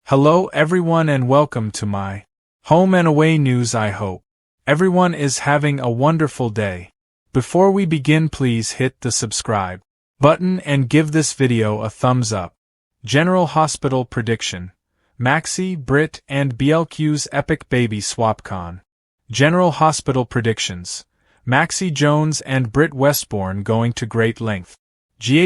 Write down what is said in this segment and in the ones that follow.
Hello everyone and welcome to my home and away news. I hope everyone is having a wonderful day. Before we begin, please hit the subscribe button and give this video a thumbs up. General Hospital prediction: Maxie, Britt, and BLQ's epic baby swap con. General Hospital predictions: Maxie Jones and Britt Westbourne going to great length.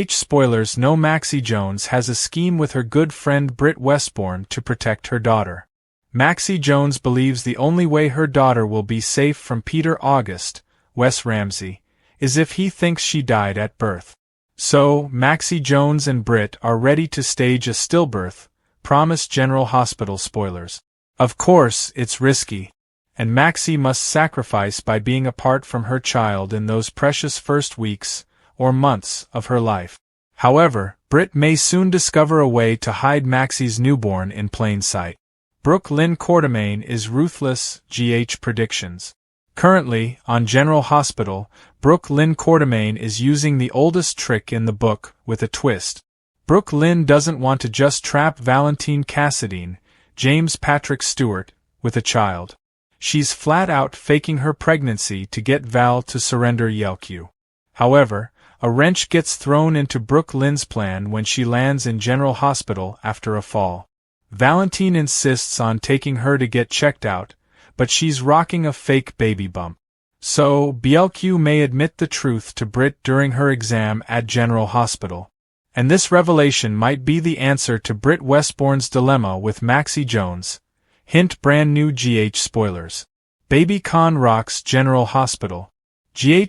Spoilers: no, Maxie Jones has a scheme with her good friend Britt Westbourne to protect her daughter. Maxie Jones believes the only way her daughter will be safe from Peter August, Wes Ramsey, is if he thinks she died at birth. So, Maxie Jones and Britt are ready to stage a stillbirth, promise General Hospital spoilers. Of course, it's risky, and Maxie must sacrifice by being apart from her child in those precious first weeks or months of her life. However, Britt may soon discover a way to hide Maxie's newborn in plain sight. Brooke Lynn Quartermaine is ruthless. Predictions. Currently, on General Hospital, Brooke Lynn Quartermaine is using the oldest trick in the book, with a twist. Brooke Lynn doesn't want to just trap Valentine Cassadine, James Patrick Stewart, with a child. She's flat out faking her pregnancy to get Val to surrender BLQ. However, a wrench gets thrown into Brooke Lynn's plan when she lands in General Hospital after a fall. Valentine insists on taking her to get checked out, but she's rocking a fake baby bump. So, BLQ may admit the truth to Britt during her exam at General Hospital. And this revelation might be the answer to Britt Westbourne's dilemma with Maxie Jones. Hint: brand new spoilers. Baby con rocks General Hospital.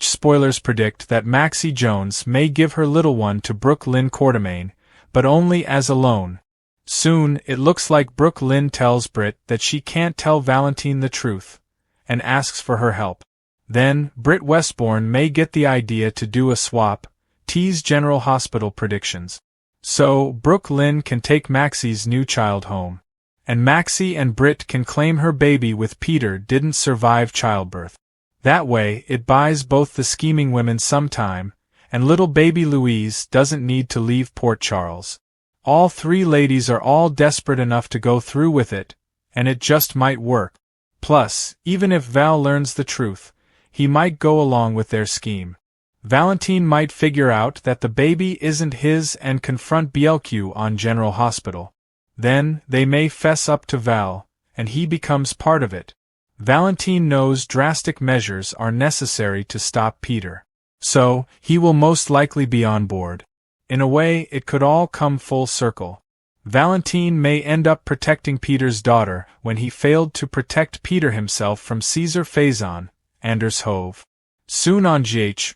Spoilers predict that Maxie Jones may give her little one to Brooke Lynn Quartermaine, but only as a loan. Soon, it looks like Brooke Lynn tells Britt that she can't tell Valentine the truth, and asks for her help. Then, Britt Westbourne may get the idea to do a swap, tease General Hospital predictions. So, Brooke Lynn can take Maxie's new child home. And Maxie and Britt can claim her baby with Peter didn't survive childbirth. That way, it buys both the scheming women some time, and little baby Louise doesn't need to leave Port Charles. All three ladies are all desperate enough to go through with it, and it just might work. Plus, even if Val learns the truth, he might go along with their scheme. Valentine might figure out that the baby isn't his and confront BLQ on General Hospital. Then, they may fess up to Val, and he becomes part of it. Valentine knows drastic measures are necessary to stop Peter. So, he will most likely be on board. In a way, it could all come full circle. Valentine may end up protecting Peter's daughter when he failed to protect Peter himself from Caesar Faison, Anders Hove. Soon on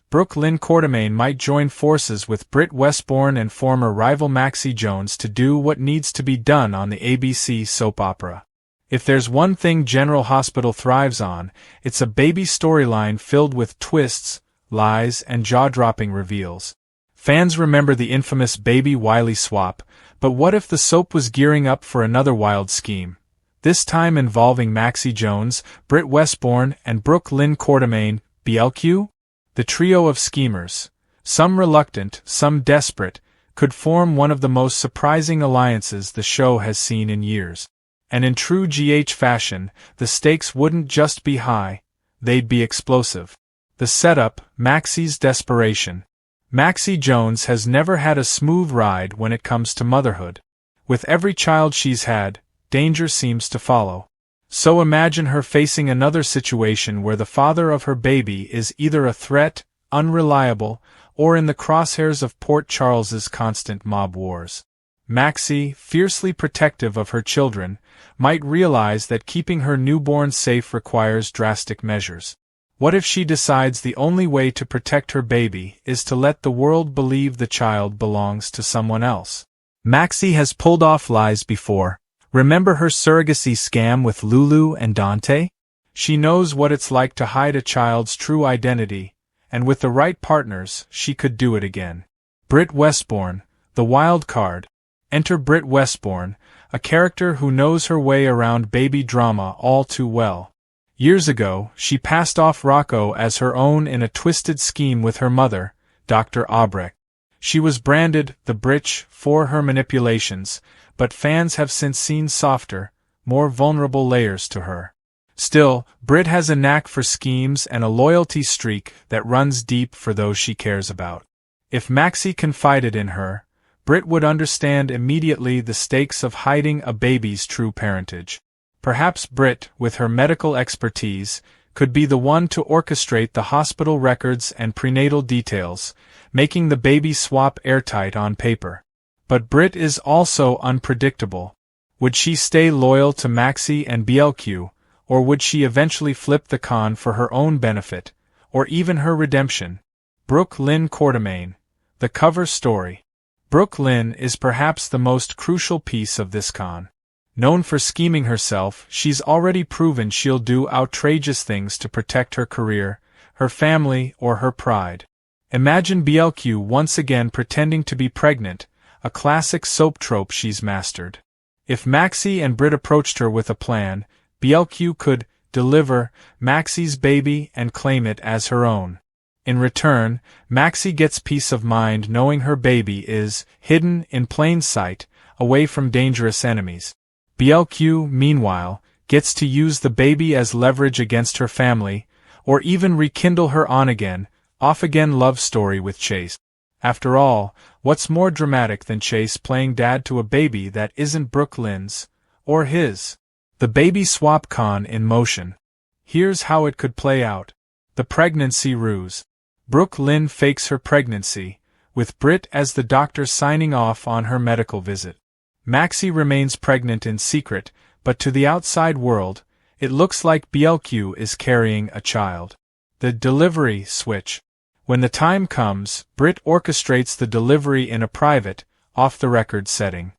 Brooke Lynn Quartermaine might join forces with Britt Westbourne and former rival Maxie Jones to do what needs to be done on the ABC soap opera. If there's one thing General Hospital thrives on, it's a baby storyline filled with twists, lies, and jaw-dropping reveals. Fans remember the infamous Baby Wiley swap, but what if the soap was gearing up for another wild scheme? This time involving Maxie Jones, Britt Westbourne, and Brooke Lynn Quartermaine, BLQ? The trio of schemers, some reluctant, some desperate, could form one of the most surprising alliances the show has seen in years. And in true fashion, the stakes wouldn't just be high, they'd be explosive. The setup: Maxie's desperation. Maxie Jones has never had a smooth ride when it comes to motherhood. With every child she's had, danger seems to follow. So imagine her facing another situation where the father of her baby is either a threat, unreliable, or in the crosshairs of Port Charles's constant mob wars. Maxie, fiercely protective of her children, might realize that keeping her newborn safe requires drastic measures. What if she decides the only way to protect her baby is to let the world believe the child belongs to someone else? Maxie has pulled off lies before. Remember her surrogacy scam with Lulu and Dante? She knows what it's like to hide a child's true identity, and with the right partners, she could do it again. Britt Westbourne, the wild card. Enter Britt Westbourne, a character who knows her way around baby drama all too well. Years ago, she passed off Rocco as her own in a twisted scheme with her mother, Dr. Albrecht. She was branded the Britch for her manipulations, but fans have since seen softer, more vulnerable layers to her. Still, Britt has a knack for schemes and a loyalty streak that runs deep for those she cares about. If Maxie confided in her, Britt would understand immediately the stakes of hiding a baby's true parentage. Perhaps Britt, with her medical expertise, could be the one to orchestrate the hospital records and prenatal details, making the baby swap airtight on paper. But Britt is also unpredictable. Would she stay loyal to Maxie and BLQ, or would she eventually flip the con for her own benefit, or even her redemption? Brooke Lynn Quartermaine. The cover story. Brooke Lynn is perhaps the most crucial piece of this con. Known for scheming herself, she's already proven she'll do outrageous things to protect her career, her family, or her pride. Imagine BLQ once again pretending to be pregnant, a classic soap trope she's mastered. If Maxie and Britt approached her with a plan, BLQ could deliver Maxie's baby and claim it as her own. In return, Maxie gets peace of mind knowing her baby is hidden in plain sight, away from dangerous enemies. BLQ, meanwhile, gets to use the baby as leverage against her family, or even rekindle her on-again, off-again love story with Chase. After all, what's more dramatic than Chase playing dad to a baby that isn't Brooke Lynn's, or his? The baby swap con in motion. Here's how it could play out. The pregnancy ruse. Brooke Lynn fakes her pregnancy, with Britt as the doctor signing off on her medical visit. Maxie remains pregnant in secret, but to the outside world, it looks like BLQ is carrying a child. The delivery switch. When the time comes, Britt orchestrates the delivery in a private, off-the-record setting.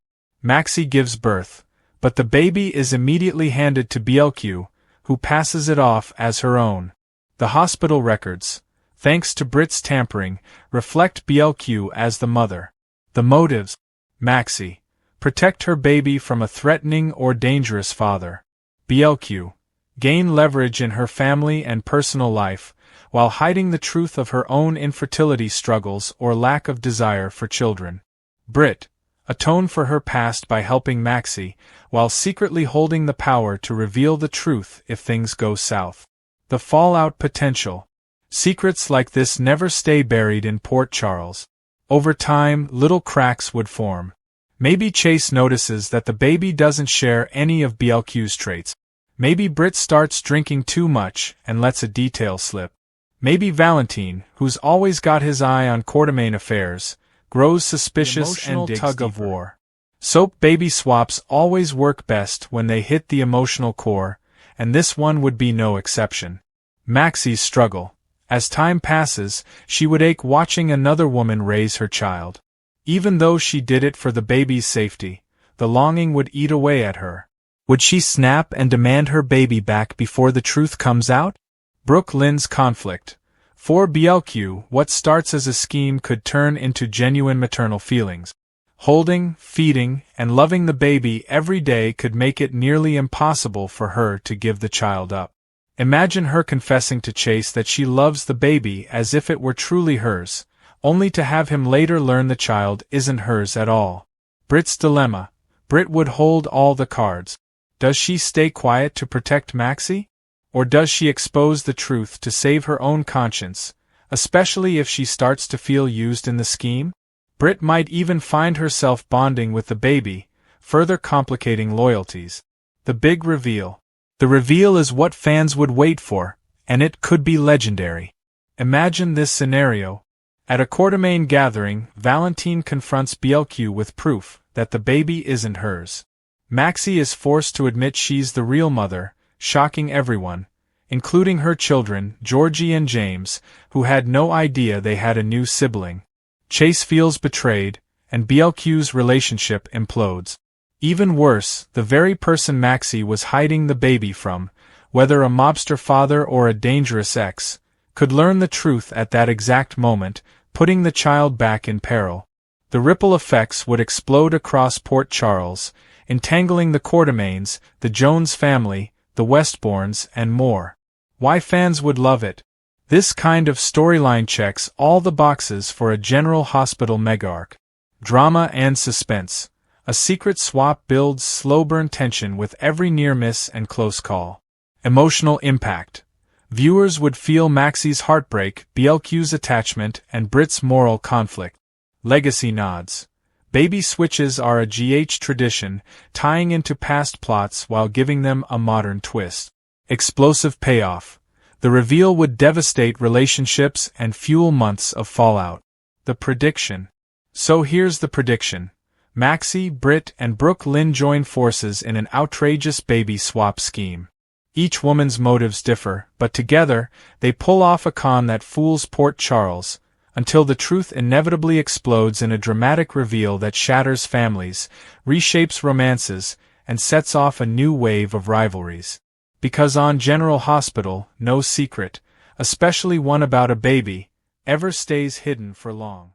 Maxie gives birth, but the baby is immediately handed to BLQ, who passes it off as her own. The hospital records, thanks to Britt's tampering, reflect BLQ as the mother. The motives. Maxie. Protect her baby from a threatening or dangerous father. BLQ. Gain leverage in her family and personal life, while hiding the truth of her own infertility struggles or lack of desire for children. Britt. Atone for her past by helping Maxie, while secretly holding the power to reveal the truth if things go south. The fallout potential. Secrets like this never stay buried in Port Charles. Over time, little cracks would form. Maybe Chase notices that the baby doesn't share any of BLQ's traits. Maybe Britt starts drinking too much and lets a detail slip. Maybe Valentine, who's always got his eye on Quartermaine affairs, grows suspicious and digs tug of war. Soap baby swaps always work best when they hit the emotional core, and this one would be no exception. Maxie's struggle. As time passes, she would ache watching another woman raise her child. Even though she did it for the baby's safety, the longing would eat away at her. Would she snap and demand her baby back before the truth comes out? Brooke Lynn's conflict. For BLQ, what starts as a scheme could turn into genuine maternal feelings. Holding, feeding, and loving the baby every day could make it nearly impossible for her to give the child up. Imagine her confessing to Chase that she loves the baby as if it were truly hers, only to have him later learn the child isn't hers at all. Britt's dilemma. Britt would hold all the cards. Does she stay quiet to protect Maxie? Or does she expose the truth to save her own conscience, especially if she starts to feel used in the scheme? Britt might even find herself bonding with the baby, further complicating loyalties. The big reveal. The reveal is what fans would wait for, and it could be legendary. Imagine this scenario. At a Quartermaine gathering, Valentine confronts BLQ with proof that the baby isn't hers. Maxie is forced to admit she's the real mother, shocking everyone, including her children, Georgie and James, who had no idea they had a new sibling. Chase feels betrayed, and BLQ's relationship implodes. Even worse, the very person Maxie was hiding the baby from, whether a mobster father or a dangerous ex, could learn the truth at that exact moment, putting the child back in peril. The ripple effects would explode across Port Charles, entangling the Quartermaines, the Jones family, the Westbournes, and more. Why fans would love it. This kind of storyline checks all the boxes for a General Hospital mega-arc. Drama and suspense. A secret swap builds slow burn tension with every near miss and close call. Emotional impact. Viewers would feel Maxie's heartbreak, BLQ's attachment, and Britt's moral conflict. Legacy nods. Baby switches are a GH tradition, tying into past plots while giving them a modern twist. Explosive payoff. The reveal would devastate relationships and fuel months of fallout. The prediction. So here's the prediction. Maxie, Britt, and Brooke Lynn join forces in an outrageous baby swap scheme. Each woman's motives differ, but together, they pull off a con that fools Port Charles, until the truth inevitably explodes in a dramatic reveal that shatters families, reshapes romances, and sets off a new wave of rivalries. Because on General Hospital, no secret, especially one about a baby, ever stays hidden for long.